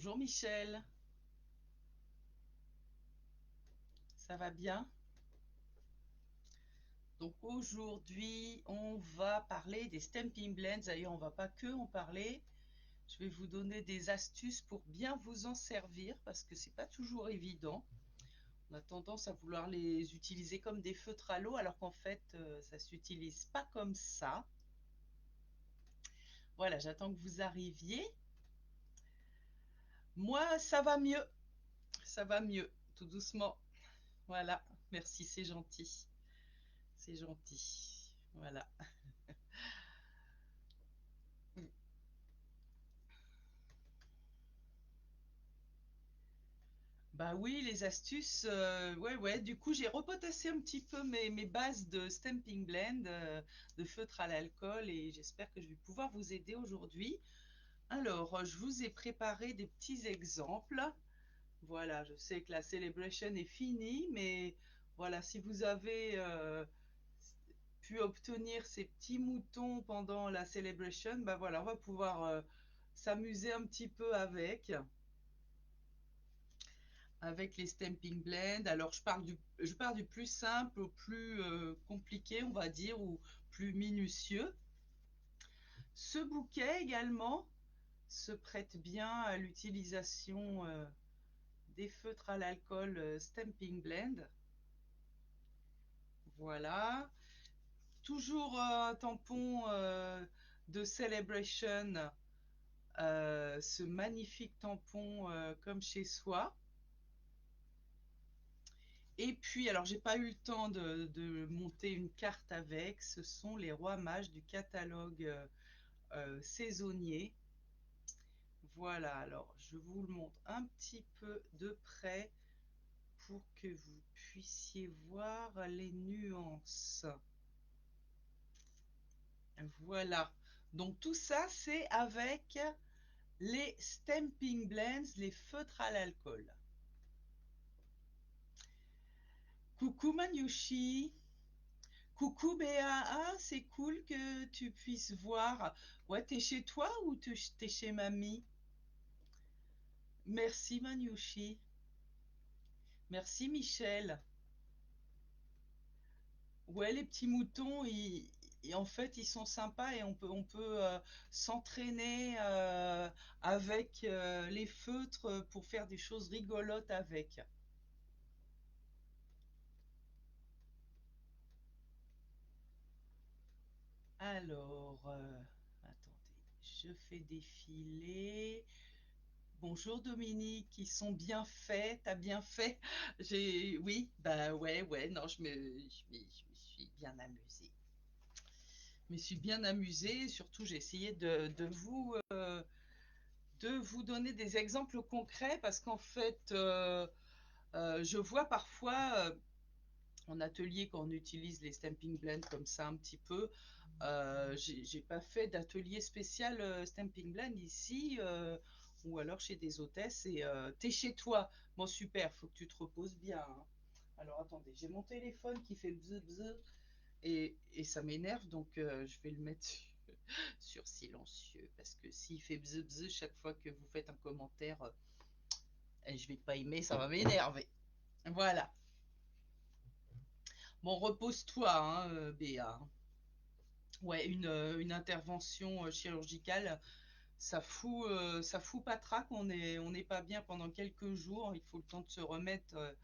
Bonjour Michel, ça va bien? Donc aujourd'hui, on va parler des Stamping Blends. D'ailleurs, on va pas que en parler. Je vais vous donner des astuces pour bien vous en servir parce que c'est pas toujours évident. On a tendance à vouloir les utiliser comme des feutres à l'eau alors qu'en fait, ça s'utilise pas comme ça. Voilà, j'attends que vous arriviez. Moi, ça va mieux, tout doucement. Voilà, merci, c'est gentil. C'est gentil. Voilà. Bah oui, les astuces, ouais, ouais. Du coup, j'ai repotassé un petit peu mes bases de Stamping Blend, de feutre à l'alcool, et j'espère que je vais pouvoir vous aider aujourd'hui. Alors, je vous ai préparé des petits exemples. Voilà, je sais que la celebration est finie, mais voilà, si vous avez pu obtenir ces petits moutons pendant la celebration, bah voilà, on va pouvoir s'amuser un petit peu avec les Stamping Blend. Alors, je pars du plus simple au plus compliqué, on va dire, ou plus minutieux. Ce bouquet également se prête bien à l'utilisation des feutres à l'alcool Stamping Blend. Voilà. Toujours un tampon de Celebration, ce magnifique tampon comme chez soi. Et puis, alors j'ai pas eu le temps de monter une carte avec, ce sont les rois mages du catalogue saisonnier. Voilà, alors je vous le montre un petit peu de près pour que vous puissiez voir les nuances. Voilà, donc tout ça c'est avec les Stamping Blends, les feutres à l'alcool. Coucou Manyushi. Coucou Béa, ah, c'est cool que tu puisses voir. Ouais, t'es chez toi ou t'es chez mamie? Merci Maniouchi. Merci Michel. Ouais, les petits moutons, en fait, ils sont sympas et on peut s'entraîner avec les feutres pour faire des choses rigolotes avec. Alors, attendez, je fais défiler. Bonjour Dominique, ils sont bien faits, t'as bien fait. Oui, bah ouais, ouais, non, je me suis bien amusée. Je me suis bien amusée, surtout j'ai essayé de vous donner des exemples concrets parce qu'en fait, je vois parfois en atelier quand on utilise les Stamping Blends comme ça un petit peu. J'ai pas fait d'atelier spécial Stamping Blend ici, ou alors chez des hôtesses. Et t'es chez toi. Bon, super, faut que tu te reposes bien, hein. Alors attendez, j'ai mon téléphone qui fait bzz bzz et ça m'énerve, donc je vais le mettre sur silencieux parce que s'il fait bzz bzz chaque fois que vous faites un commentaire, et je vais pas aimer, ça va m'énerver. Voilà. Bon, repose-toi, hein, Béa. Ouais, une intervention chirurgicale, ça fout patraque, on n'est pas bien pendant quelques jours, il faut le temps de se remettre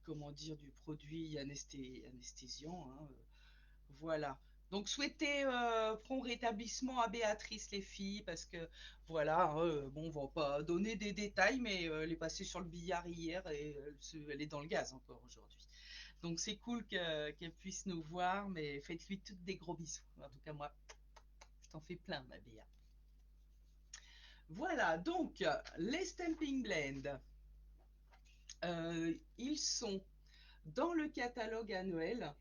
comment dire, du produit anesthésiant, hein, voilà. Donc souhaitez prompt rétablissement à Béatrice les filles, parce que voilà, hein, bon, on va pas donner des détails, mais elle est passée sur le billard hier et elle est dans le gaz encore aujourd'hui. Donc c'est cool qu'elle puisse nous voir, mais faites-lui toutes des gros bisous. En tout cas, moi, je t'en fais plein, ma Béa. Voilà, donc les Stamping Blend, ils sont dans le catalogue annuel.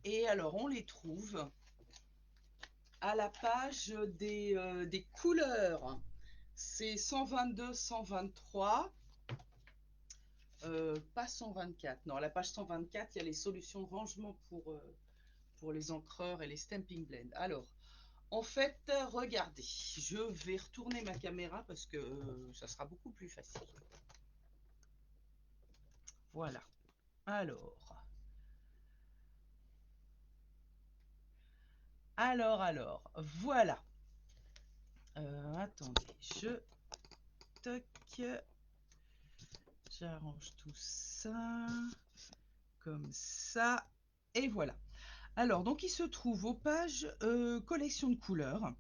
Et alors, on les trouve à la page des couleurs. C'est 122, 123, pas 124. Non, à la page 124, il y a les solutions de rangement pour les encreurs et les Stamping Blend. Alors, En fait, regardez, je vais retourner ma caméra parce que ça sera beaucoup plus facile. Voilà. Alors, voilà. Attendez, toc, j'arrange tout ça comme ça et voilà. Alors, donc il se trouve aux pages collection de couleurs.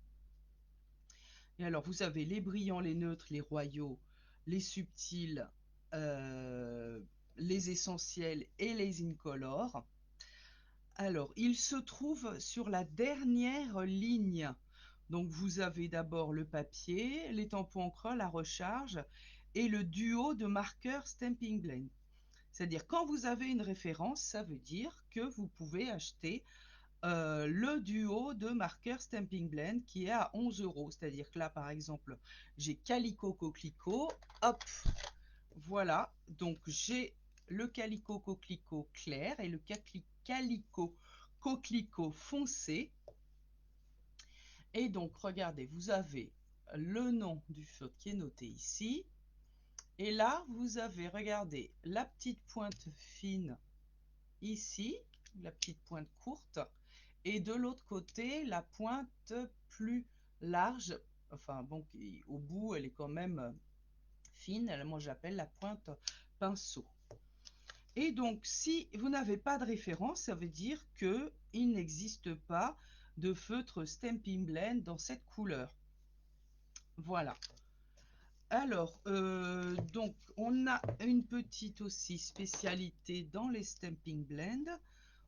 Et alors, vous avez les brillants, les neutres, les royaux, les subtils, euh, les essentiels et les incolores. Alors, il se trouve sur la dernière ligne. Donc, vous avez d'abord le papier, les tampons encre, la recharge et le duo de marqueurs Stamping Blend. C'est-à-dire, quand vous avez une référence, ça veut dire que vous pouvez acheter le duo de marqueurs Stamping Blend qui est à 11 euros. C'est-à-dire que là, par exemple, j'ai Calico Coquelicot. Hop, voilà. Donc, j'ai le Calico Coquelicot clair et le Calico Coquelicot foncé. Et donc, regardez, vous avez le nom du feutre qui est noté ici. Et là, vous avez, regardez, la petite pointe fine ici, la petite pointe courte. Et de l'autre côté, la pointe plus large, enfin bon, au bout, elle est quand même fine. Moi, j'appelle la pointe pinceau. Et donc, si vous n'avez pas de référence, ça veut dire qu'il n'existe pas de feutre Stamping Blend dans cette couleur. Voilà. Alors, donc, on a une petite aussi spécialité dans les Stamping Blend.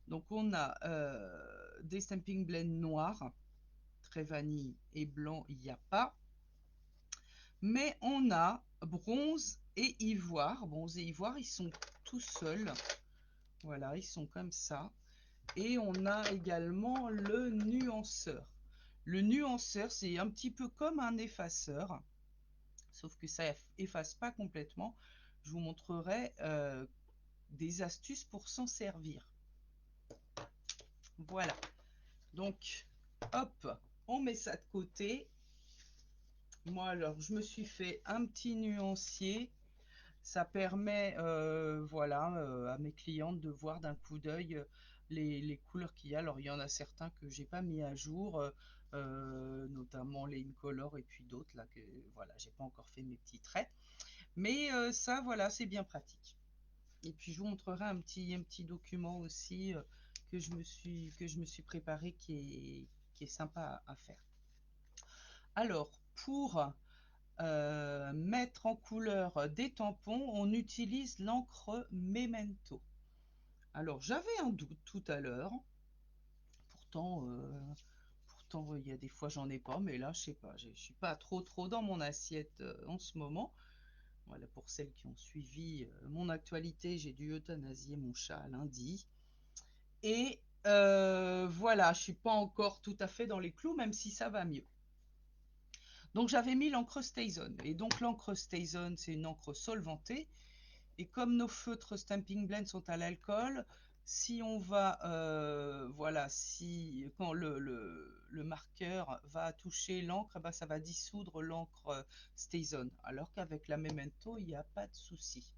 Donc, on a des Stamping Blend noirs, très vanille et blanc, il n'y a pas. Mais on a bronze et ivoire. Bronze et ivoire, ils sont tout seuls. Voilà, ils sont comme ça. Et on a également le nuanceur. Le nuanceur, c'est un petit peu comme un effaceur, sauf que ça efface pas complètement. Je vous montrerai des astuces pour s'en servir. Voilà. Donc, hop, on met ça de côté. Moi, alors, je me suis fait un petit nuancier. Ça permet, voilà, à mes clientes de voir d'un coup d'œil les couleurs qu'il y a. Alors, il y en a certains que j'ai pas mis à jour, notamment les Incolor et puis d'autres là que, voilà, j'ai pas encore fait mes petits traits. Mais ça, voilà, c'est bien pratique. Et puis, je vous montrerai un petit document aussi que je me suis préparé qui est sympa à faire. Alors, pour mettre en couleur des tampons, on utilise l'encre Memento. Alors j'avais un doute tout à l'heure, pourtant il y a des fois j'en ai pas, mais là je sais pas, je suis pas trop dans mon assiette en ce moment. Voilà, pour celles qui ont suivi mon actualité, j'ai dû euthanasier mon chat lundi. Et voilà, je suis pas encore tout à fait dans les clous, même si ça va mieux. Donc j'avais mis l'encre StazOn. Et donc l'encre StazOn, c'est une encre solvantée. Et comme nos feutres Stamping Blend sont à l'alcool, si on va, voilà, si quand le marqueur va toucher l'encre, bah, ça va dissoudre l'encre StazOn. Alors qu'avec la Memento, il n'y a pas de souci.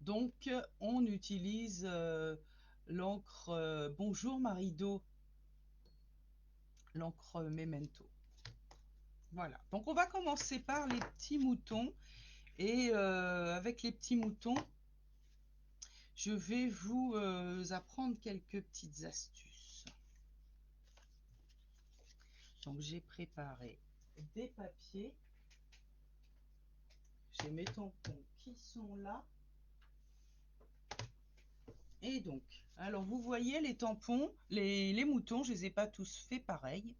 Donc on utilise l'encre Bonjour Marido, l'encre Memento. Voilà, donc on va commencer par les petits moutons. Et avec les petits moutons, je vais vous apprendre quelques petites astuces. Donc j'ai préparé des papiers. J'ai mes tampons qui sont là. Et donc, alors vous voyez les tampons, les moutons, je ne les ai pas tous faits pareil.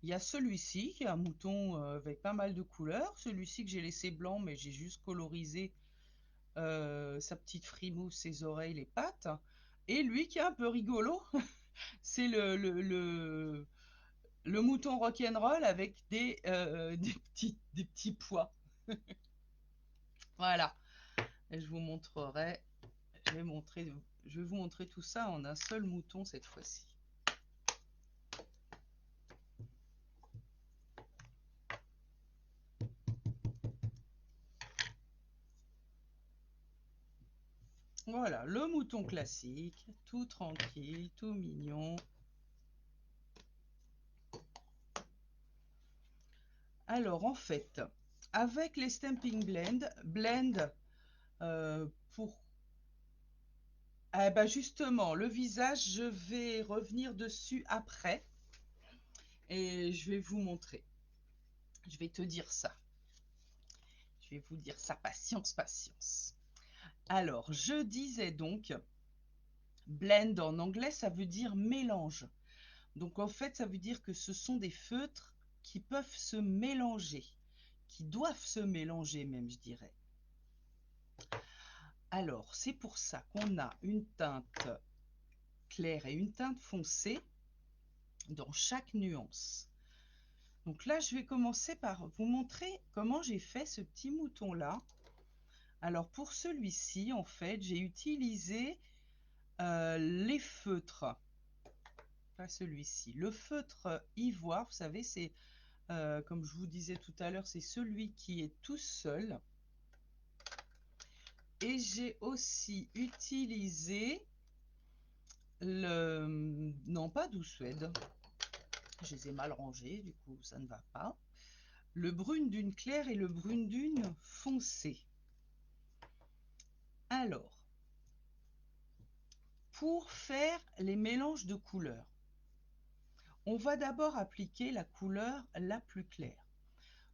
Il y a celui-ci qui est un mouton avec pas mal de couleurs. Celui-ci que j'ai laissé blanc, mais j'ai juste colorisé sa petite frimousse, ses oreilles, les pattes. Et lui qui est un peu rigolo, c'est le mouton rock'n'roll avec des petits pois. Voilà. Et je vous montrerai, je vais vous montrer tout ça en un seul mouton cette fois-ci. Voilà, le mouton classique, tout tranquille, tout mignon. Alors en fait, avec les Stamping Blend, pour... Eh ben justement, le visage, je vais revenir dessus après et je vais vous montrer. Je vais te dire ça. Je vais vous dire ça, patience, patience. Alors, je disais donc, blend en anglais, ça veut dire mélange. Donc en fait, ça veut dire que ce sont des feutres qui peuvent se mélanger, qui doivent se mélanger même, je dirais. Alors, c'est pour ça qu'on a une teinte claire et une teinte foncée dans chaque nuance. Donc là, je vais commencer par vous montrer comment j'ai fait ce petit mouton-là. Alors pour celui-ci, en fait, j'ai utilisé les feutres. Pas celui-ci. Le feutre ivoire, vous savez, c'est comme je vous disais tout à l'heure, c'est celui qui est tout seul. Et j'ai aussi utilisé le... Non, pas Douce Suède. Je les ai mal rangés, du coup, ça ne va pas. Le brune dune claire et le brune dune foncé. Alors, pour faire les mélanges de couleurs, on va d'abord appliquer la couleur la plus claire.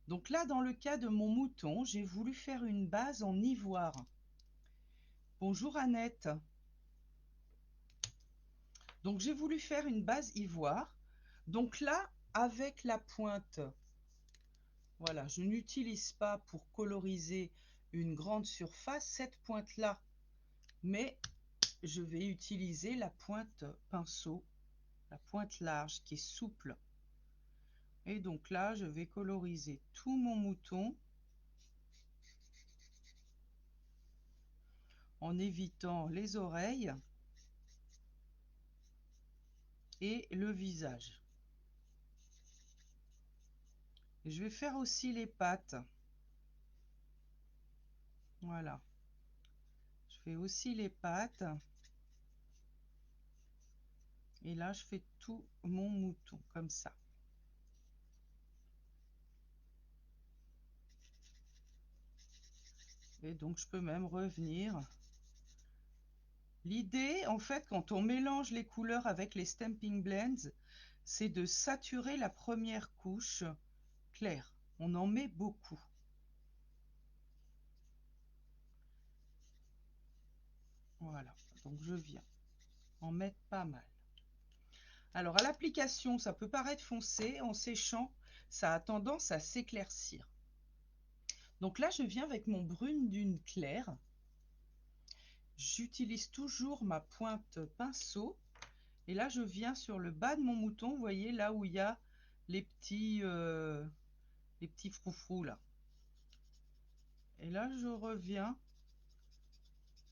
Donc là, dans le cas de mon mouton, j'ai voulu faire une base en ivoire. Bonjour Annette. Donc j'ai voulu faire une base ivoire. Donc là, avec la pointe, voilà, je n'utilise pas pour coloriser une grande surface cette pointe-là, mais je vais utiliser la pointe pinceau, la pointe large qui est souple. Et donc là, je vais coloriser tout mon mouton en évitant les oreilles et le visage. Je vais faire aussi les pattes. Voilà. Je fais aussi les pattes. Et là, je fais tout mon mouton comme ça. Et donc, je peux même revenir. L'idée, en fait, quand on mélange les couleurs avec les Stamping Blends, c'est de saturer la première couche claire. On en met beaucoup. Voilà, donc je viens en mettre pas mal. Alors, à l'application, ça peut paraître foncé. En séchant, ça a tendance à s'éclaircir. Donc là, je viens avec mon brune dune claire. J'utilise toujours ma pointe pinceau. Et là, je viens sur le bas de mon mouton. Vous voyez, là où il y a les petits froufrous là. Et là, je reviens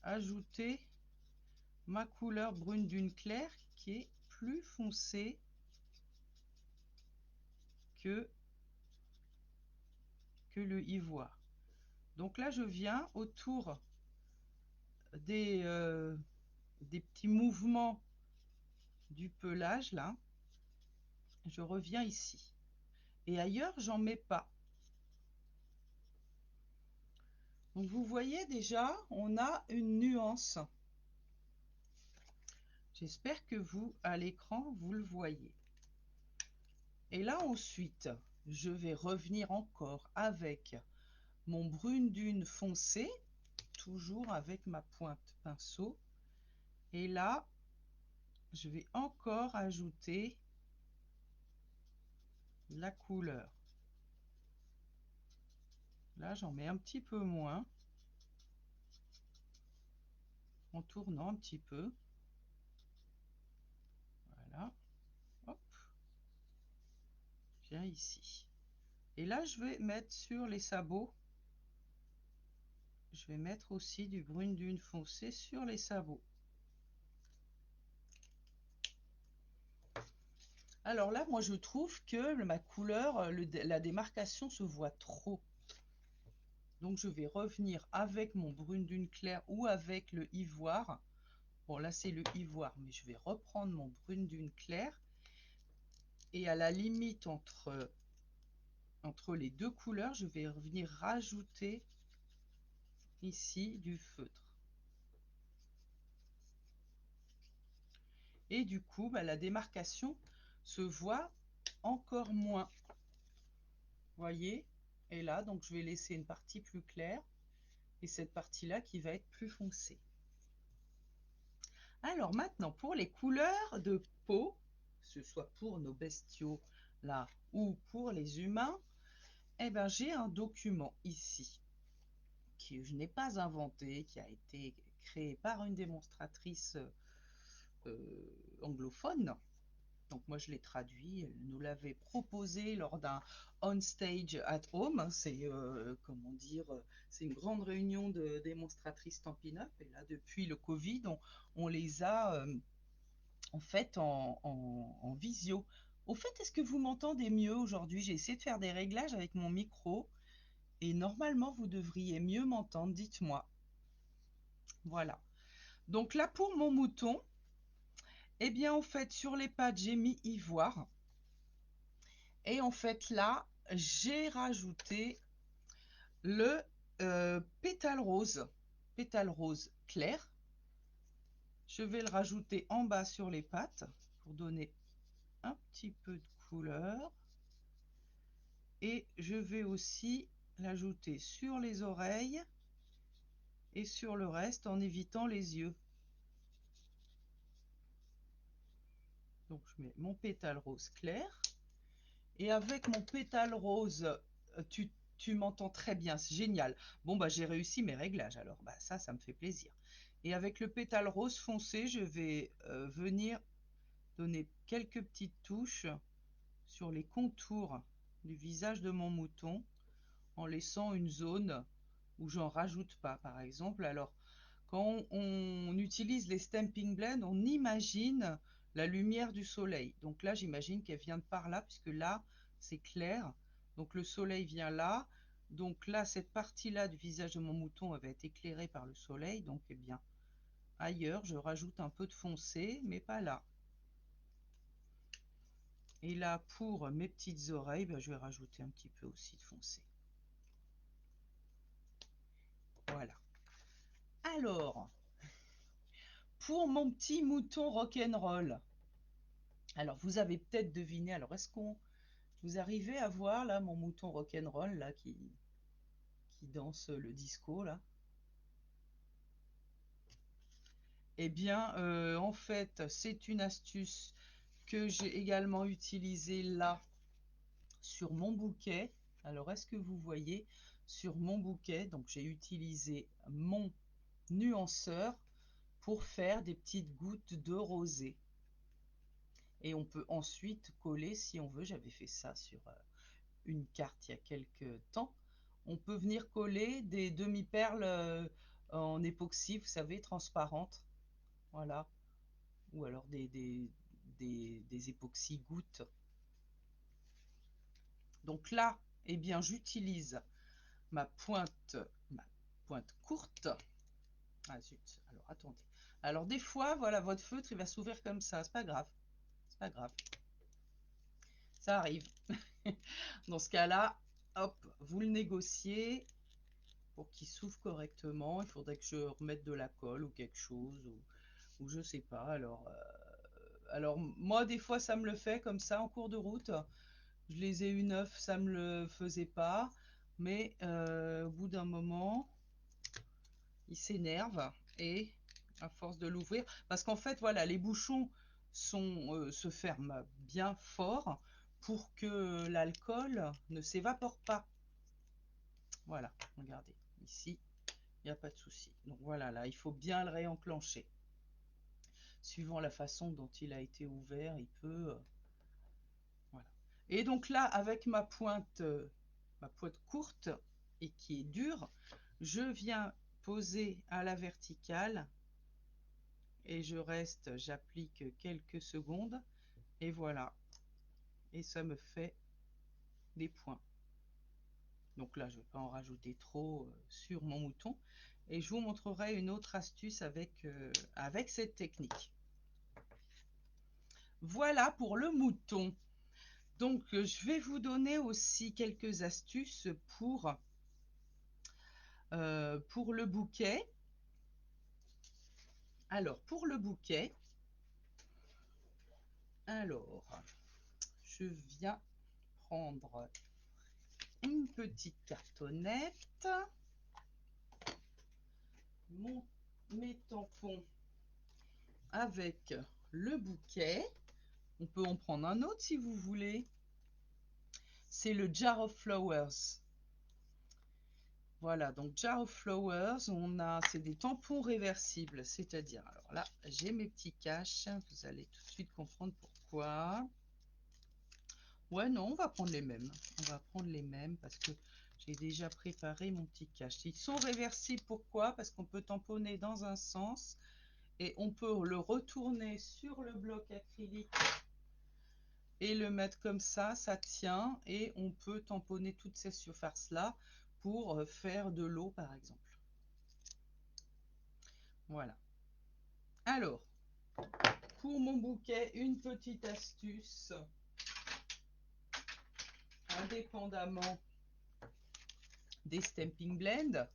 ajouter ma couleur brune dune claire qui est plus foncée que le ivoire. Donc là, je viens autour des petits mouvements du pelage là. Je reviens ici. Et ailleurs, j'en mets pas. Donc vous voyez déjà, on a une nuance. J'espère que vous, à l'écran, vous le voyez. Et là ensuite, je vais revenir encore avec mon brune dune foncé, toujours avec ma pointe pinceau. Et là, je vais encore ajouter la couleur. Là, j'en mets un petit peu moins, en tournant un petit peu. Voilà. Hop. Je viens ici. Et là, je vais mettre sur les sabots. Je vais mettre aussi du brune dune foncé sur les sabots. Alors là, moi, je trouve que ma couleur, la démarcation se voit trop. Donc je vais revenir avec mon brune dune claire ou avec le ivoire. Bon là c'est le ivoire, mais je vais reprendre mon brune dune claire. Et à la limite entre les deux couleurs, je vais venir rajouter ici du feutre. Et du coup, la démarcation se voit encore moins. Voyez? Et là, donc je vais laisser une partie plus claire et cette partie-là qui va être plus foncée. Alors maintenant, pour les couleurs de peau, que ce soit pour nos bestiaux là ou pour les humains, eh ben, j'ai un document ici que je n'ai pas inventé, qui a été créé par une démonstratrice anglophone. Donc moi je l'ai traduit, elle nous l'avait proposé lors d'un on stage at home. C'est comment dire, c'est une grande réunion de démonstratrices Stampin' Up. Et là depuis le Covid, on les a en fait en visio. Au fait, est-ce que vous m'entendez mieux aujourd'hui? J'ai essayé de faire des réglages avec mon micro et normalement vous devriez mieux m'entendre, dites-moi. Voilà. Donc là pour mon mouton, eh bien en fait sur les pattes j'ai mis ivoire. Et en fait là, j'ai rajouté le pétale rose clair. Je vais le rajouter en bas sur les pattes pour donner un petit peu de couleur. Et je vais aussi l'ajouter sur les oreilles et sur le reste en évitant les yeux. Donc je mets mon pétale rose clair. Et avec mon pétale rose, tu m'entends très bien, c'est génial. Bon, bah j'ai réussi mes réglages, alors bah, ça me fait plaisir. Et avec le pétale rose foncé, je vais venir donner quelques petites touches sur les contours du visage de mon mouton, en laissant une zone où j'en rajoute pas, par exemple. Alors, quand on utilise les Stampin' Blend, on imagine la lumière du soleil. Donc là, j'imagine qu'elle vient de par là, puisque là, c'est clair. Donc le soleil vient là. Donc là, cette partie-là du visage de mon mouton va être éclairée par le soleil. Donc, eh bien, ailleurs, je rajoute un peu de foncé, mais pas là. Et là, pour mes petites oreilles, je vais rajouter un petit peu aussi de foncé. Voilà. Alors, pour mon petit mouton rock'n'roll, alors vous avez peut-être deviné, alors est-ce qu'on vous arrivez à voir là mon mouton rock'n'roll là qui danse le disco là? Eh bien, en fait, c'est une astuce que j'ai également utilisée là sur mon bouquet. Alors, est-ce que vous voyez sur mon bouquet? Donc, j'ai utilisé mon nuanceur pour faire des petites gouttes de rosée. Et on peut ensuite coller si on veut. J'avais fait ça sur une carte il y a quelques temps. On peut venir coller des demi-perles en époxy, vous savez, transparentes. Voilà. Ou alors des époxy gouttes. Donc là, eh bien, j'utilise ma pointe courte. Ah zut, alors attendez. Alors des fois, voilà, votre feutre, il va s'ouvrir comme ça. C'est pas grave. C'est pas grave. Ça arrive. Dans ce cas-là, hop, vous le négociez pour qu'il s'ouvre correctement. Il faudrait que je remette de la colle ou quelque chose, ou je sais pas. Alors moi, des fois, ça me le fait comme ça en cours de route. Je les ai eu neufs, ça me le faisait pas. Mais au bout d'un moment, il s'énerve et à force de l'ouvrir, parce qu'en fait, voilà, les bouchons se ferment bien fort pour que l'alcool ne s'évapore pas. Voilà, regardez, ici, il n'y a pas de souci. Donc voilà, là, il faut bien le réenclencher. Suivant la façon dont il a été ouvert, il peut... voilà. Et donc là, avec ma pointe courte et qui est dure, je viens poser à la verticale et je reste, j'applique quelques secondes et voilà. Et ça me fait des points. Donc là, je ne vais pas en rajouter trop sur mon mouton. Et je vous montrerai une autre astuce avec cette technique. Voilà pour le mouton. Donc, je vais vous donner aussi quelques astuces pour le bouquet. Alors, pour le bouquet, je viens prendre une petite cartonnette, mes tampons avec le bouquet. On peut en prendre un autre si vous voulez. C'est le Jar of Flowers. Voilà, donc Jar of Flowers, c'est des tampons réversibles, c'est-à-dire, alors là, j'ai mes petits caches, vous allez tout de suite comprendre pourquoi. Ouais, non, on va prendre les mêmes. On va prendre les mêmes parce que j'ai déjà préparé mon petit cache. Ils sont réversibles, pourquoi? Parce qu'on peut tamponner dans un sens et on peut le retourner sur le bloc acrylique et le mettre comme ça tient et on peut tamponner toutes ces surfaces-là pour faire de l'eau par exemple. Voilà. Alors, pour mon bouquet, une petite astuce, indépendamment des Stampin' Blend.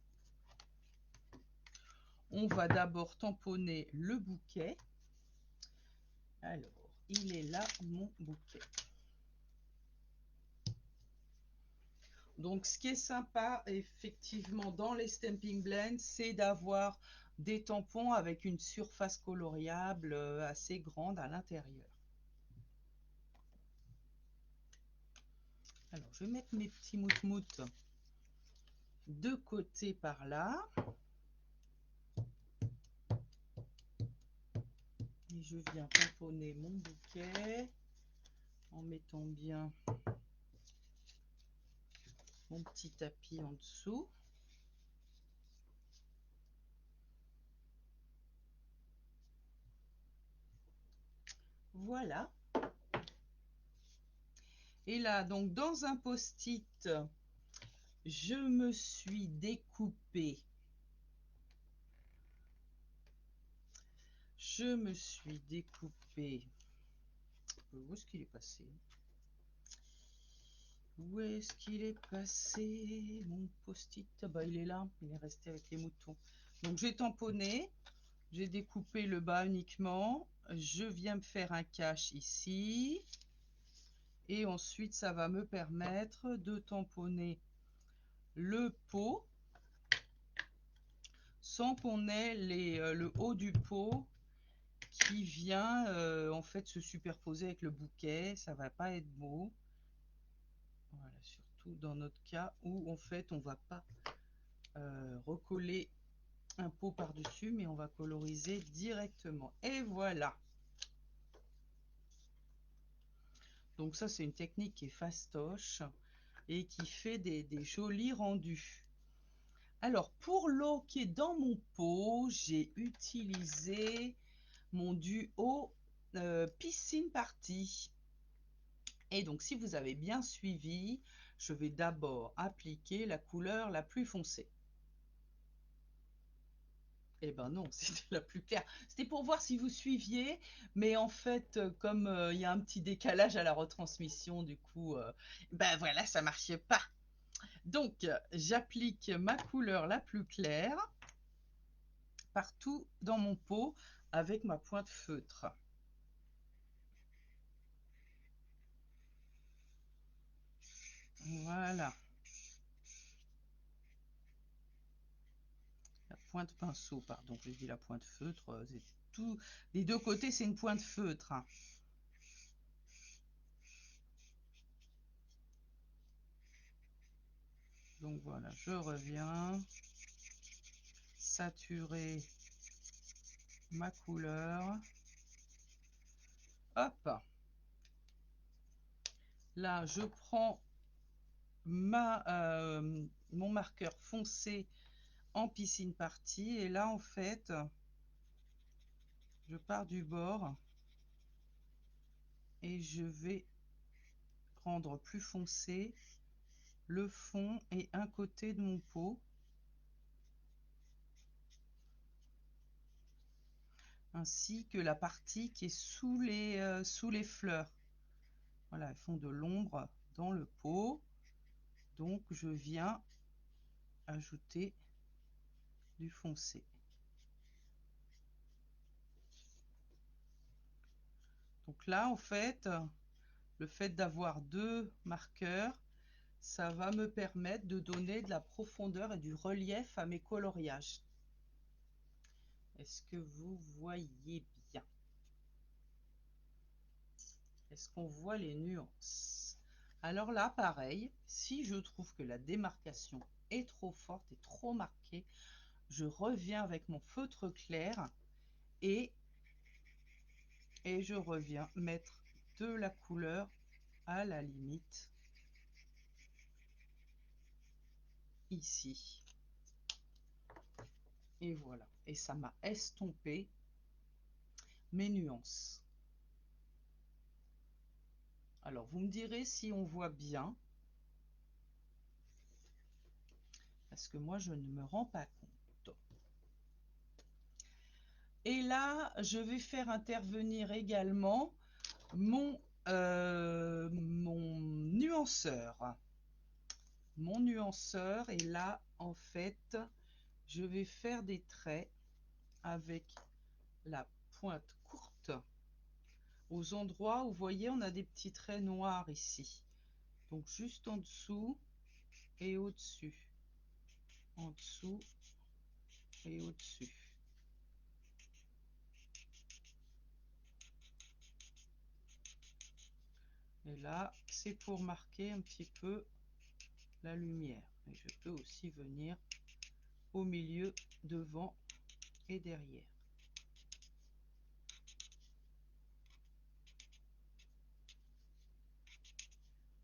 On va d'abord tamponner le bouquet. Alors, il est là, mon bouquet. Donc, ce qui est sympa, effectivement, dans les Stampin' Blend, c'est d'avoir des tampons avec une surface coloriable assez grande à l'intérieur. Alors, je vais mettre mes petits moutmoutes de côté par là. Et je viens tamponner mon bouquet en mettant bien mon petit tapis en dessous. Voilà. Et là, donc dans un post-it, je me suis découpé. Où est-ce qu'il est passé? Où est-ce qu'il est passé, mon post-it? Bah, il est là, il est resté avec les moutons. Donc j'ai tamponné, j'ai découpé le bas uniquement. Je viens me faire un cache ici. Et ensuite, ça va me permettre de tamponner le pot sans qu'on ait le haut du pot qui vient en fait se superposer avec le bouquet. Ça va pas être beau. Voilà, surtout dans notre cas où en fait on va pas recoller un pot par dessus, mais on va coloriser directement. Et voilà. Donc ça, c'est une technique qui est fastoche et qui fait des jolis rendus. Alors, pour l'eau qui est dans mon pot, j'ai utilisé mon duo Piscine Party. Et donc, si vous avez bien suivi, je vais d'abord appliquer la couleur la plus foncée. Eh ben non, c'était la plus claire. C'était pour voir si vous suiviez, mais en fait, comme il y a un petit décalage à la retransmission, du coup, ben voilà, ça marchait pas. Donc, j'applique ma couleur la plus claire partout dans mon pot avec ma pointe feutre. Voilà. La pointe pinceau, pardon, j'ai dit la pointe feutre. C'est tout. Les deux côtés, c'est une pointe feutre. Donc voilà, je reviens. Saturer ma couleur. Hop. Là, je prends mon marqueur foncé en Piscine Party. Et là, en fait, je pars du bord et je vais rendre plus foncé le fond et un côté de mon pot. Ainsi que la partie qui est sous les fleurs. Voilà, elles font de l'ombre dans le pot. Donc je viens ajouter du foncé. Donc là, en fait, le fait d'avoir deux marqueurs, ça va me permettre de donner de la profondeur et du relief à mes coloriages. Est-ce que vous voyez bien? Est-ce qu'on voit les nuances? Alors là, pareil, si je trouve que la démarcation est trop forte et trop marquée, je reviens avec mon feutre clair et je reviens mettre de la couleur à la limite ici. Et voilà. Et ça m'a estompé mes nuances. Alors, vous me direz si on voit bien. Parce que moi, je ne me rends pas compte. Et là, je vais faire intervenir également mon nuanceur. Mon nuanceur. Et là, en fait, je vais faire des traits avec la pointe courte aux endroits où vous voyez on a des petits traits noirs ici, donc juste en dessous et au-dessus, en dessous et au-dessus. Et là c'est pour marquer un petit peu la lumière. Et je peux aussi venir au milieu, devant et derrière.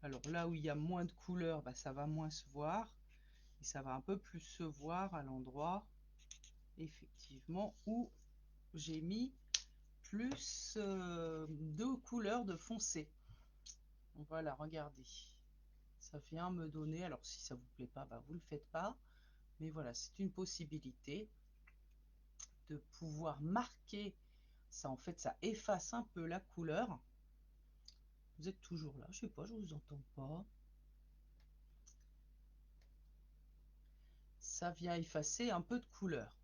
Alors là où il y a moins de couleurs, bah, ça va moins se voir. Et ça va un peu plus se voir à l'endroit, effectivement, où j'ai mis plus de couleurs de foncé. Voilà, regardez. Ça vient me donner, alors si ça vous plaît pas, bah, vous le faites pas. Mais voilà, c'est une possibilité de pouvoir marquer ça. En fait, ça efface un peu la couleur. Vous êtes toujours là, je sais pas, je vous entends pas. Ça vient effacer un peu de couleur.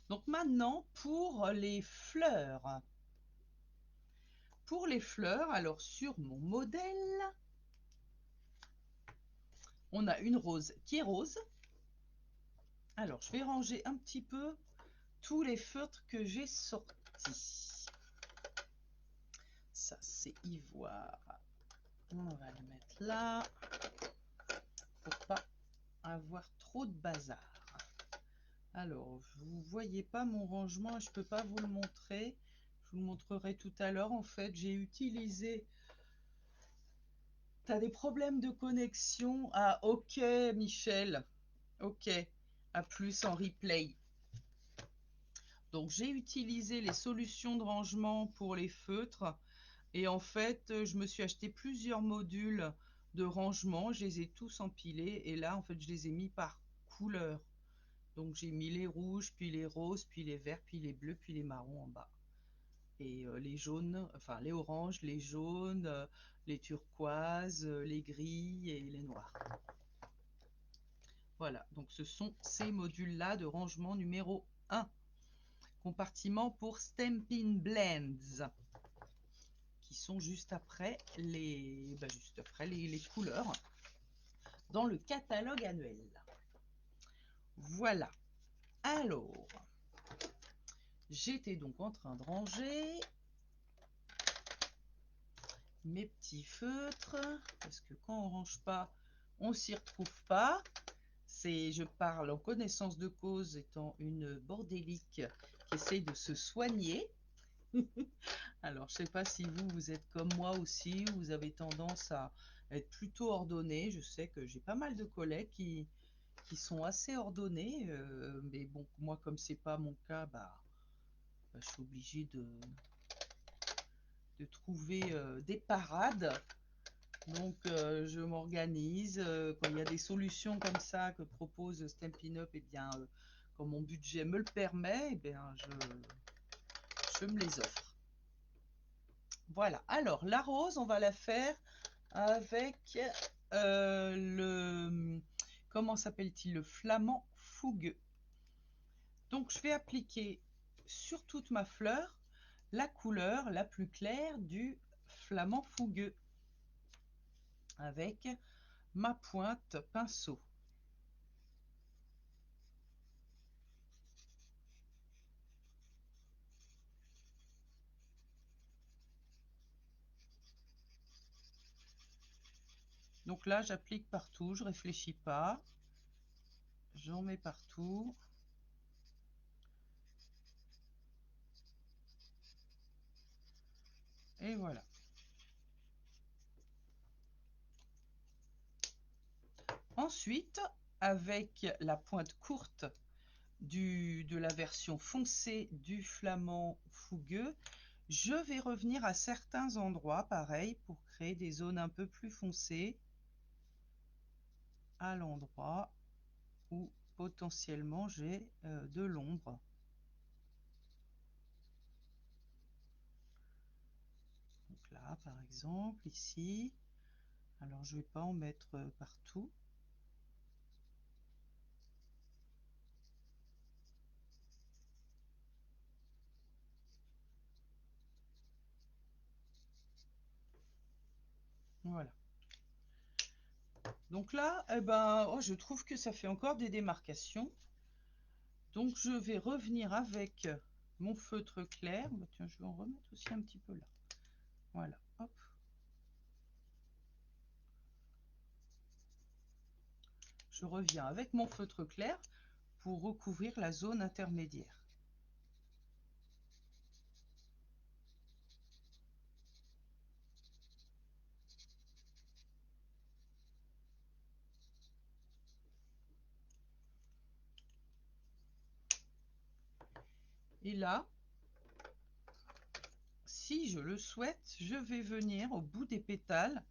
Donc maintenant, pour les fleurs. Pour les fleurs, alors sur mon modèle, on a une rose qui est rose. Alors, je vais ranger un petit peu tous les feutres que j'ai sortis. Ça, c'est ivoire. On va le mettre là pour pas avoir trop de bazar. Alors, vous voyez pas mon rangement, je peux pas vous le montrer. Je vous le montrerai tout à l'heure. En fait, j'ai utilisé... T'as des problèmes de connexion? Ah, ok, Michel. Ok, à plus en replay. Donc, j'ai utilisé les solutions de rangement pour les feutres. Et en fait, je me suis acheté plusieurs modules de rangement. Je les ai tous empilés. Et là, en fait, je les ai mis par couleur. Donc, j'ai mis les rouges, puis les roses, puis les verts, puis les bleus, puis les marrons en bas. Et les jaunes, enfin les oranges, les jaunes, les turquoises, les gris et les noirs. Voilà, donc ce sont ces modules-là de rangement numéro 1. Compartiment pour Stampin' Blends, qui sont juste après les couleurs dans le catalogue annuel. Voilà. Alors, j'étais donc en train de ranger mes petits feutres, parce que quand on range pas, on s'y retrouve pas. Je parle en connaissance de cause, étant une bordélique qui essaye de se soigner. Alors, je sais pas si vous êtes comme moi aussi, ou vous avez tendance à être plutôt ordonné. Je sais que j'ai pas mal de collègues qui sont assez ordonnés, mais bon, moi, comme c'est pas mon cas, je suis obligée de trouver des parades. Donc je m'organise. Quand il y a des solutions comme ça que propose Stampin' Up, et bien quand mon budget me le permet, et bien je me les offre. Voilà. Alors la rose, on va la faire avec le... Comment s'appelle-t-il? Le flamant fougueux. Donc je vais appliquer sur toute ma fleur la couleur la plus claire du flamant fougueux avec ma pointe pinceau. Donc là, j'applique partout, je réfléchis pas. J'en mets partout. Et voilà. Ensuite, avec la pointe courte de la version foncée du flamant fougueux, je vais revenir à certains endroits, pareil, pour créer des zones un peu plus foncées à l'endroit où potentiellement j'ai de l'ombre. Donc là, par exemple, ici. Alors, je ne vais pas en mettre partout. Voilà. Donc là, eh ben, oh, je trouve que ça fait encore des démarcations. Donc je vais revenir avec mon feutre clair. Bah, tiens, je vais en remettre aussi un petit peu là. Voilà, hop. Je reviens avec mon feutre clair pour recouvrir la zone intermédiaire. Et là, si je le souhaite, je vais venir au bout des pétales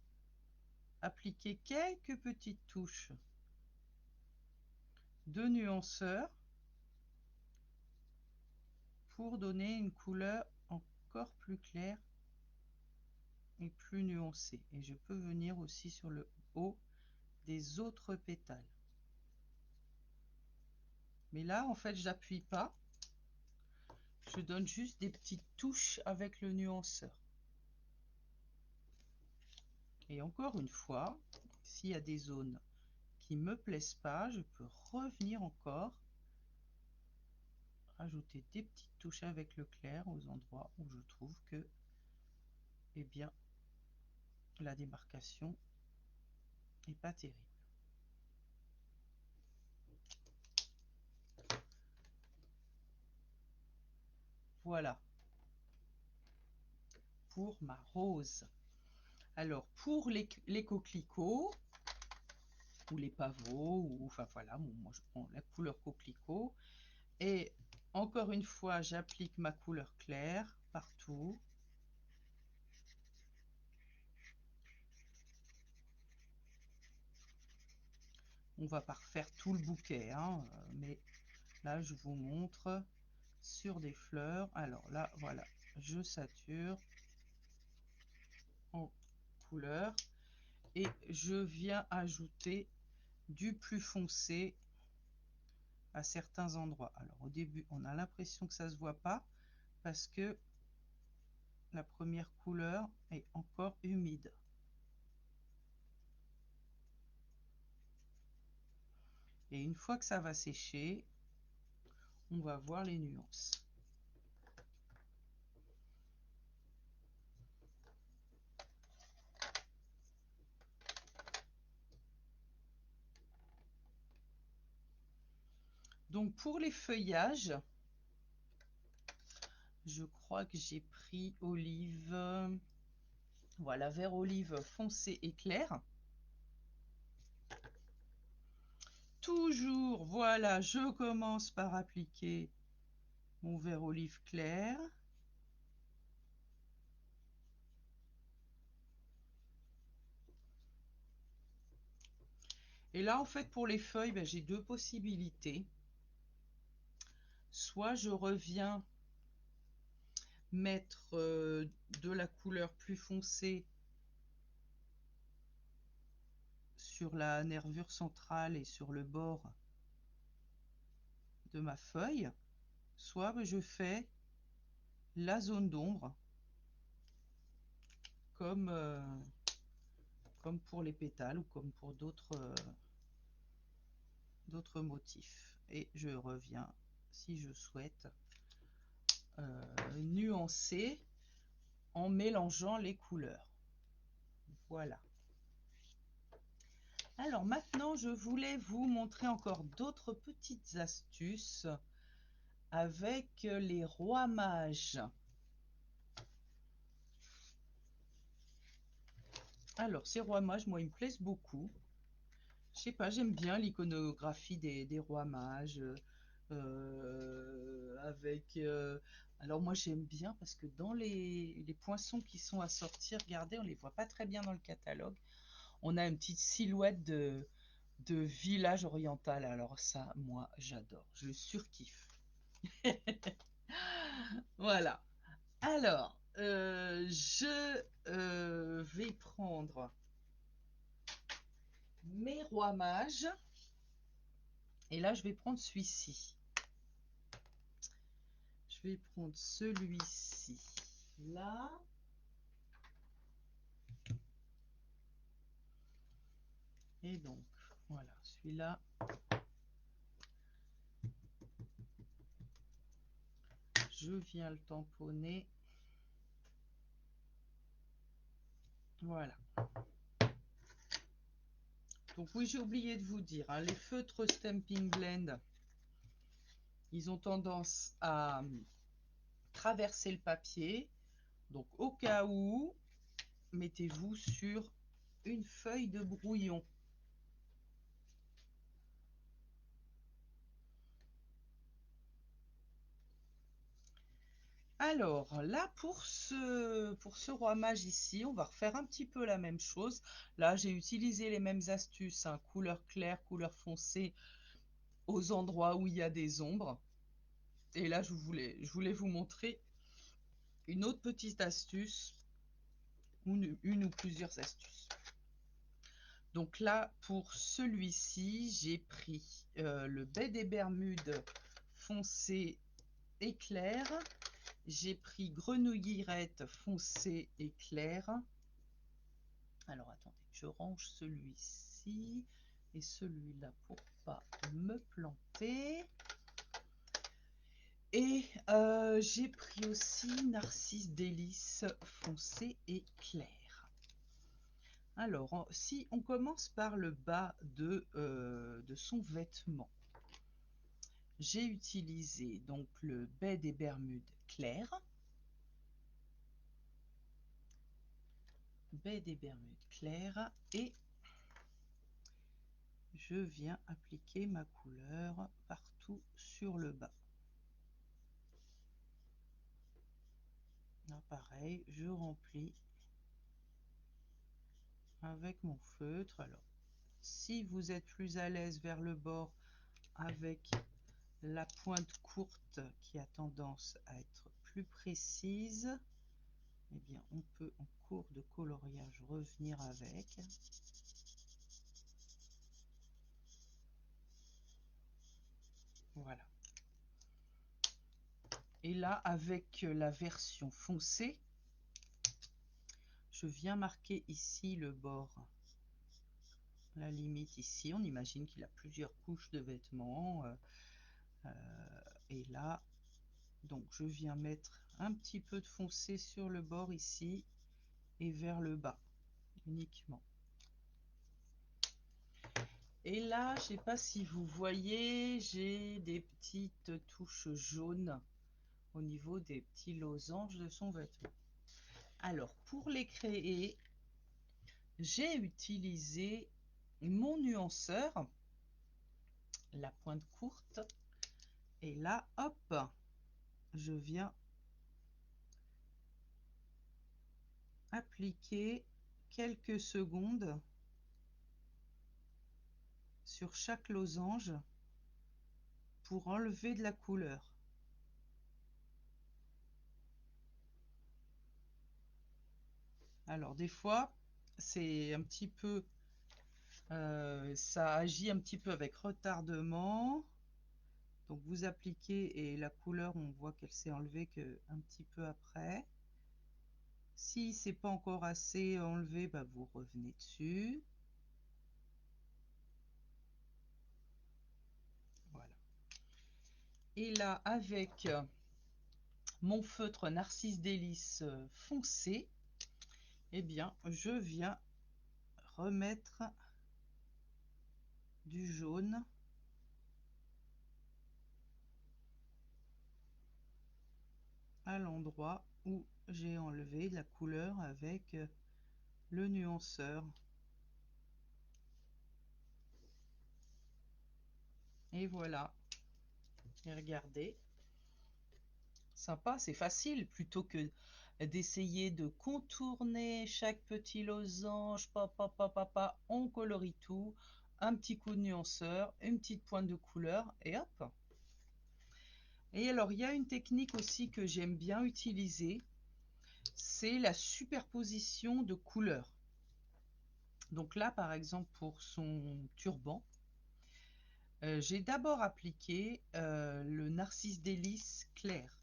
appliquer quelques petites touches de nuanceur pour donner une couleur encore plus claire et plus nuancée. Et je peux venir aussi sur le haut des autres pétales. Mais là, en fait, j'appuie pas. Je donne juste des petites touches avec le nuanceur. Et encore une fois, s'il y a des zones qui ne me plaisent pas, je peux revenir encore rajouter des petites touches avec le clair aux endroits où je trouve que, eh bien, la démarcation n'est pas terrible. Voilà pour ma rose. Alors pour les coquelicots ou les pavots, ou enfin voilà, bon, moi je prends la couleur coquelicot et encore une fois j'applique ma couleur claire partout. On va pas refaire tout le bouquet, hein, mais là je vous montre sur des fleurs. Alors là voilà, je sature en couleur et je viens ajouter du plus foncé à certains endroits. Alors au début on a l'impression que ça se voit pas parce que la première couleur est encore humide. Et une fois que ça va sécher, on va voir les nuances. Donc pour les feuillages, je crois que j'ai pris olive, voilà, vert olive foncé et clair. Toujours, voilà, je commence par appliquer mon vert olive clair. Et là, en fait, pour les feuilles, ben, j'ai deux possibilités. Soit je reviens mettre de la couleur plus foncée sur la nervure centrale et sur le bord de ma feuille, soit ben, je fais la zone d'ombre comme, comme pour les pétales ou comme pour d'autres motifs. Et je reviens, si je souhaite, nuancer en mélangeant les couleurs. Voilà. Alors maintenant, je voulais vous montrer encore d'autres petites astuces avec les rois mages. Alors, ces rois mages, moi, ils me plaisent beaucoup. Je sais pas, j'aime bien l'iconographie des rois mages. Avec... alors moi, j'aime bien parce que dans les poinçons qui sont à sortir, regardez, on les voit pas très bien dans le catalogue. On a une petite silhouette de village oriental. Alors ça, moi, j'adore. Je surkiffe. Voilà. Alors, je vais prendre mes rois mages. Et là, je vais prendre celui-ci. Je vais prendre celui-ci là. Et donc, voilà, celui-là. Je viens le tamponner. Voilà. Donc oui, j'ai oublié de vous dire, hein, les feutres Stampin' Blend, ils ont tendance à traverser le papier. Donc au cas où, mettez-vous sur une feuille de brouillon. Alors là, pour ce roi mage ici, on va refaire un petit peu la même chose. Là, j'ai utilisé les mêmes astuces, hein, couleur claire, couleur foncée, aux endroits où il y a des ombres. Et là, je voulais vous montrer une autre petite astuce, une ou plusieurs astuces. Donc là, pour celui-ci, j'ai pris le baie des Bermudes foncé et clair. J'ai pris grenouillirette foncé et clair. Alors attendez, je range celui-ci et celui-là pour pas me planter. Et j'ai pris aussi Narcisse Délice foncé et clair. Alors, si on commence par le bas de son vêtement, j'ai utilisé donc le baie des Bermudes clair. Baie des Bermudes clair et je viens appliquer ma couleur partout sur le bas. Là, pareil, je remplis avec mon feutre. Alors, si vous êtes plus à l'aise vers le bord avec la pointe courte qui a tendance à être plus précise, eh bien, on peut en cours de coloriage revenir avec. Voilà. Et là, avec la version foncée, je viens marquer ici le bord, la limite ici. On imagine qu'il a plusieurs couches de vêtements. Et là, donc je viens mettre un petit peu de foncé sur le bord ici et vers le bas uniquement. Et là, je sais pas si vous voyez, j'ai des petites touches jaunes au niveau des petits losanges de son vêtement. Alors, pour les créer, j'ai utilisé mon nuanceur, la pointe courte, et là, hop, je viens appliquer quelques secondes sur chaque losange pour enlever de la couleur. Alors des fois, c'est un petit peu, ça agit un petit peu avec retardement. Donc vous appliquez et la couleur, on voit qu'elle s'est enlevée que un petit peu après. Si c'est pas encore assez enlevé, bah vous revenez dessus. Voilà. Et là, avec mon feutre Narcisse Délice foncé, eh bien, je viens remettre du jaune à l'endroit où j'ai enlevé la couleur avec le nuanceur. Et voilà. Et regardez. Sympa, c'est facile, plutôt que d'essayer de contourner chaque petit losange, on colorie tout, un petit coup de nuanceur, une petite pointe de couleur, et hop. Et alors, il y a une technique aussi que j'aime bien utiliser, c'est la superposition de couleurs. Donc là, par exemple, pour son turban, j'ai d'abord appliqué le Narcisse Délice clair.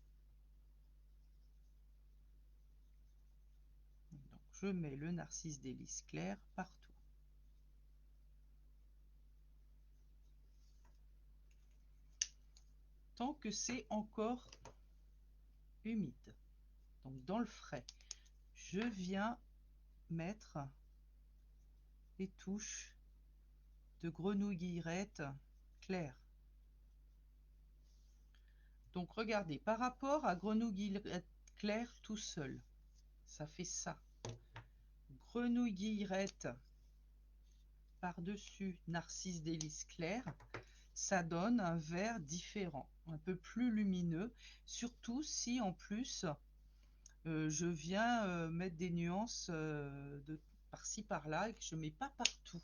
Donc, je mets le Narcisse Délice clair partout. Tant que c'est encore humide. Donc dans le frais, je viens mettre les touches de grenouille guillerette claire. Donc regardez, par rapport à grenouille guillerette claire tout seul, ça fait ça. Grenouille guillerette par-dessus Narcisse Délice clair, ça donne un vert différent, un peu plus lumineux, surtout si en plus je viens mettre des nuances de par-ci par-là et que je ne mets pas partout.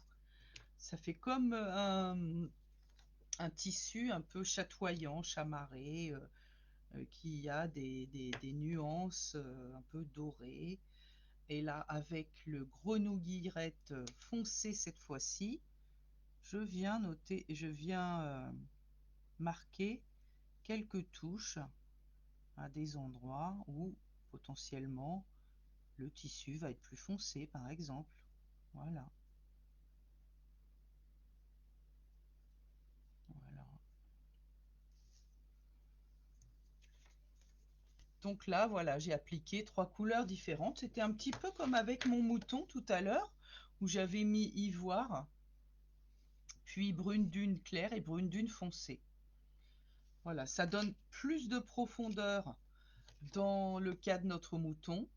Ça fait comme un tissu un peu chatoyant, chamarré, qui a des nuances un peu dorées. Et là, avec le grenouille guillerette foncé cette fois-ci, je viens noter, je viens marquer quelques touches à des endroits où potentiellement le tissu va être plus foncé, par exemple. Voilà. Voilà. Donc là, voilà, j'ai appliqué 3 couleurs différentes. C'était un petit peu comme avec mon mouton tout à l'heure, où j'avais mis ivoire, puis brune dune claire et brune dune foncée. Voilà, ça donne plus de profondeur dans le cas de notre mouton.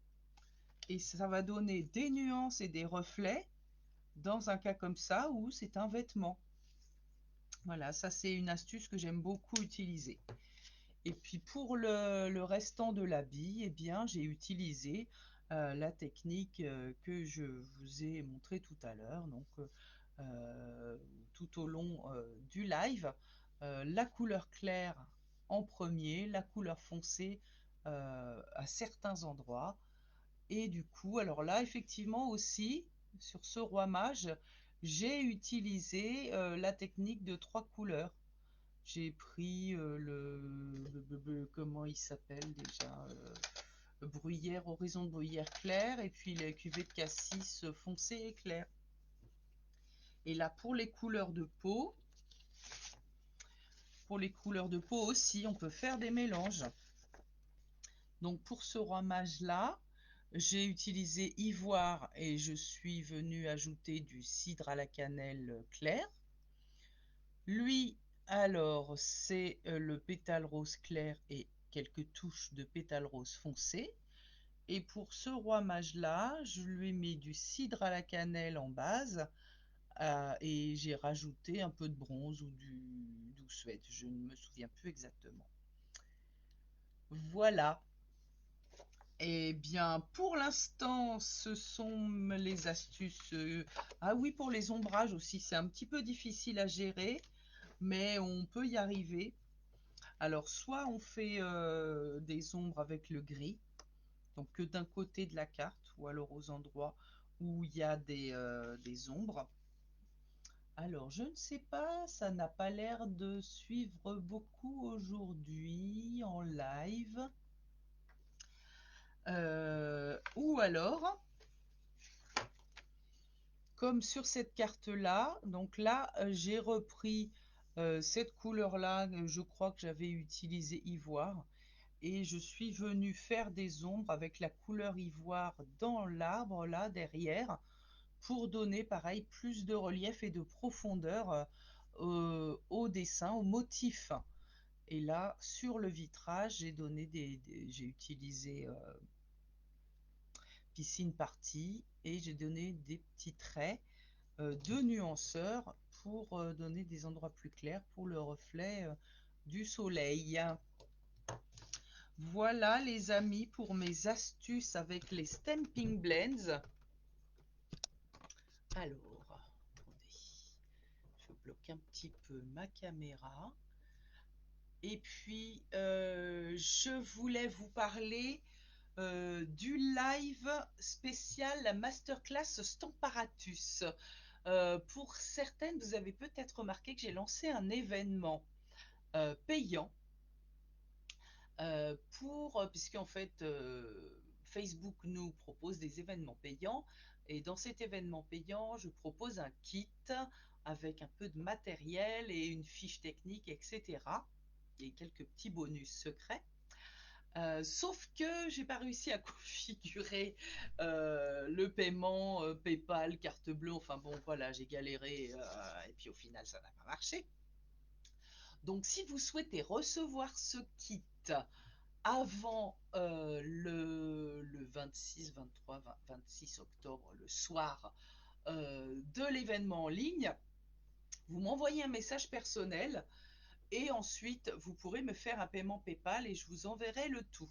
Et ça va donner des nuances et des reflets dans un cas comme ça où c'est un vêtement. Voilà, ça c'est une astuce que j'aime beaucoup utiliser. Et puis pour le restant de l'habit, eh bien j'ai utilisé la technique que je vous ai montré tout à l'heure, donc tout au long du live. La couleur claire en premier, la couleur foncée à certains endroits. Et du coup, alors là, effectivement aussi, sur ce roi mage, j'ai utilisé la technique de 3 couleurs. J'ai pris comment il s'appelle déjà, bruyère, horizon de bruyère clair, et puis la cuvée de cassis foncé et clair. Et là, pour les couleurs de peau aussi, on peut faire des mélanges. Donc pour ce roi mage là, j'ai utilisé ivoire et je suis venue ajouter du cidre à la cannelle clair. Lui, alors, c'est le pétale rose clair et quelques touches de pétale rose foncé. Et pour ce roi mage là, je lui ai mis du cidre à la cannelle en base et j'ai rajouté un peu de bronze ou du douce-suède. Je ne me souviens plus exactement. Voilà. Eh bien, pour l'instant, ce sont les astuces. Ah oui, pour les ombrages aussi, c'est un petit peu difficile à gérer, mais on peut y arriver. Alors, soit on fait des ombres avec le gris, donc que d'un côté de la carte, ou alors aux endroits où il y a des ombres. Alors, je ne sais pas, ça n'a pas l'air de suivre beaucoup aujourd'hui en live. Ou alors, comme sur cette carte-là, donc là, j'ai repris cette couleur-là, je crois que j'avais utilisé ivoire, et je suis venue faire des ombres avec la couleur ivoire dans l'arbre, là, derrière, pour donner, pareil, plus de relief et de profondeur au dessin, au motif. Et là, sur le vitrage, j'ai utilisé piscine partie et j'ai donné des petits traits de nuanceurs pour donner des endroits plus clairs pour le reflet du soleil. Voilà les amis pour mes astuces avec les Stamping Blends. Alors, attendez, je bloque un petit peu ma caméra. Et puis, je voulais vous parler du live spécial, la masterclass Stamparatus. Pour certaines, vous avez peut-être remarqué que j'ai lancé un événement payant puisqu'en fait, Facebook nous propose des événements payants. Et dans cet événement payant, je propose un kit avec un peu de matériel et une fiche technique, etc. Et quelques petits bonus secrets. Sauf que j'ai pas réussi à configurer le paiement PayPal, carte bleue, enfin bon voilà, j'ai galéré et puis au final ça n'a pas marché. Donc si vous souhaitez recevoir ce kit avant le 26, 23, 26 octobre, le soir de l'événement en ligne, vous m'envoyez un message personnel et ensuite vous pourrez me faire un paiement PayPal et je vous enverrai le tout.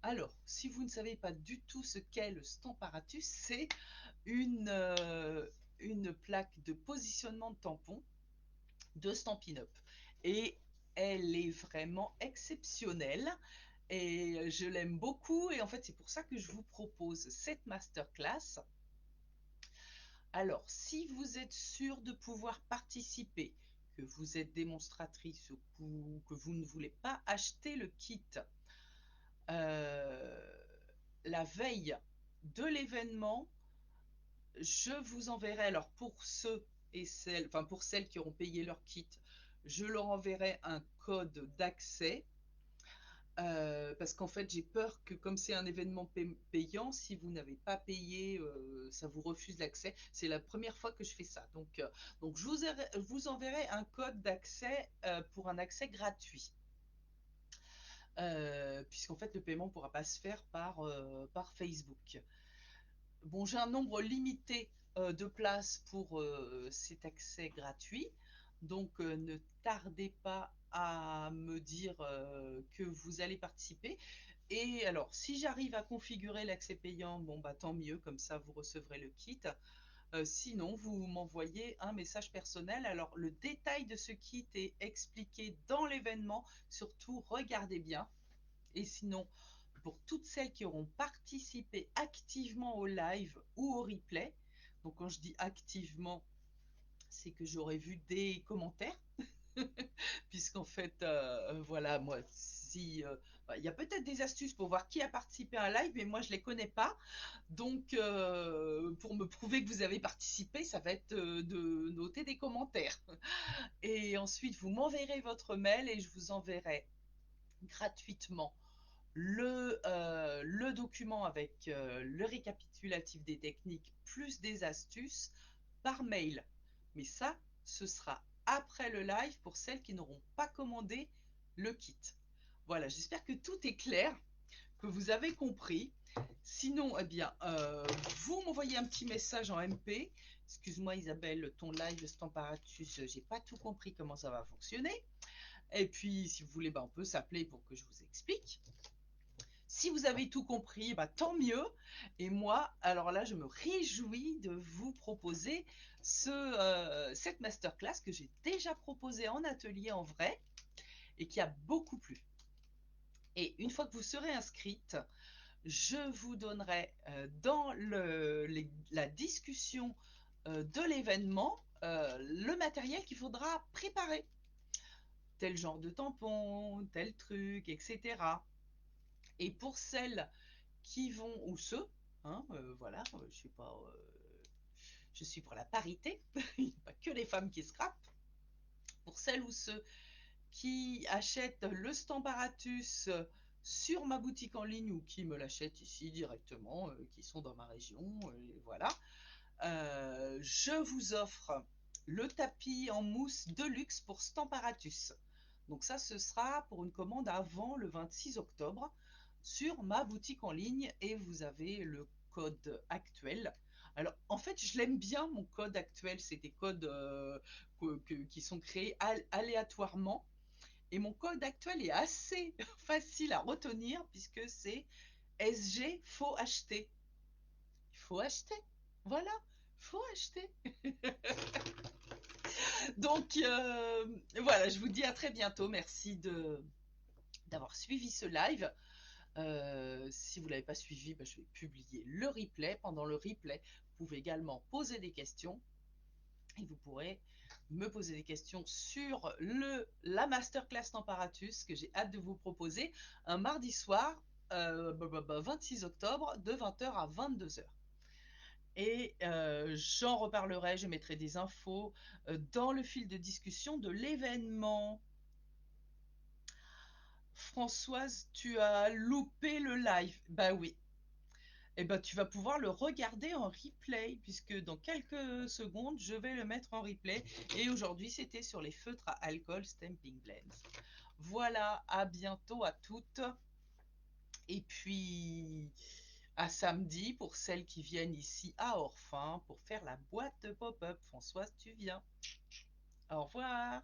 Alors, si vous ne savez pas du tout ce qu'est le Stamparatus, c'est une, euh, une plaque de positionnement de tampon de Stampin' Up. Et elle est vraiment exceptionnelle et je l'aime beaucoup et en fait c'est pour ça que je vous propose cette masterclass. Alors, si vous êtes sûr de pouvoir participer, que vous êtes démonstratrice ou que vous ne voulez pas acheter le kit euh, la veille de l'événement, je vous enverrai, alors pour ceux et celles, enfin pour celles qui auront payé leur kit, je leur enverrai un code d'accès. Parce qu'en fait, j'ai peur que comme c'est un événement payant, si vous n'avez pas payé, ça vous refuse l'accès. C'est la première fois que je fais ça. Donc je vous enverrai un code d'accès pour un accès gratuit. Puisqu'en fait, le paiement ne pourra pas se faire par Facebook. Bon, j'ai un nombre limité de places pour cet accès gratuit. Donc, ne tardez pas à me dire que vous allez participer. Et alors, si j'arrive à configurer l'accès payant, bon, bah tant mieux, comme ça vous recevrez le kit. Sinon, vous m'envoyez un message personnel. Alors, le détail de ce kit est expliqué dans l'événement. Surtout, regardez bien. Et sinon, pour toutes celles qui auront participé activement au live ou au replay, donc quand je dis activement, c'est que j'aurais vu des commentaires, puisqu'en fait, voilà, moi, si il y a peut-être des astuces pour voir qui a participé à un live, mais moi je les connais pas. Donc, pour me prouver que vous avez participé, ça va être de noter des commentaires. Et ensuite, vous m'enverrez votre mail et je vous enverrai gratuitement le document avec le récapitulatif des techniques plus des astuces par mail. Mais ça, ce sera après le live pour celles qui n'auront pas commandé le kit. Voilà, j'espère que tout est clair, que vous avez compris. Sinon, eh bien, vous m'envoyez un petit message en MP. Excuse-moi Isabelle, ton live Stamparatus, j'ai pas tout compris comment ça va fonctionner. Et puis, si vous voulez, on peut s'appeler pour que je vous explique. Si vous avez tout compris, bah, tant mieux. Et moi, alors là, je me réjouis de vous proposer cette masterclass que j'ai déjà proposée en atelier en vrai et qui a beaucoup plu. Et une fois que vous serez inscrite, je vous donnerai dans la discussion de l'événement le matériel qu'il faudra préparer. Tel genre de tampon, tel truc, etc. Et pour celles qui vont, ou ceux, hein, voilà, je suis pour la parité, il n'y a pas que les femmes qui scrapent. Pour celles ou ceux qui achètent le Stamparatus sur ma boutique en ligne ou qui me l'achètent ici directement, qui sont dans ma région, voilà, je vous offre le tapis en mousse de luxe pour Stamparatus. Donc ça, ce sera pour une commande avant le 26 octobre sur ma boutique en ligne et vous avez le code actuel. Alors en fait, je l'aime bien mon code actuel, c'est des codes qui sont créés aléatoirement. Et mon code actuel est assez facile à retenir puisque c'est SG faut acheter. Il faut acheter. Voilà, faut acheter. Donc voilà, je vous dis à très bientôt. Merci d'avoir suivi ce live. Si vous ne l'avez pas suivi, je vais publier le replay. Pendant le replay, vous pouvez également poser des questions et vous pourrez me poser des questions sur la masterclass Temparatus que j'ai hâte de vous proposer un mardi soir, 26 octobre, de 20h à 22h. Et j'en reparlerai, je mettrai des infos dans le fil de discussion de l'événement. Françoise, tu as loupé le live. Bah oui. Et bah tu vas pouvoir le regarder en replay, puisque dans quelques secondes, je vais le mettre en replay. Et aujourd'hui, c'était sur les feutres à alcool Stamping Blends. Voilà, à bientôt à toutes. Et puis, à samedi pour celles qui viennent ici à Orphin pour faire la boîte de pop-up. Françoise, tu viens. Au revoir.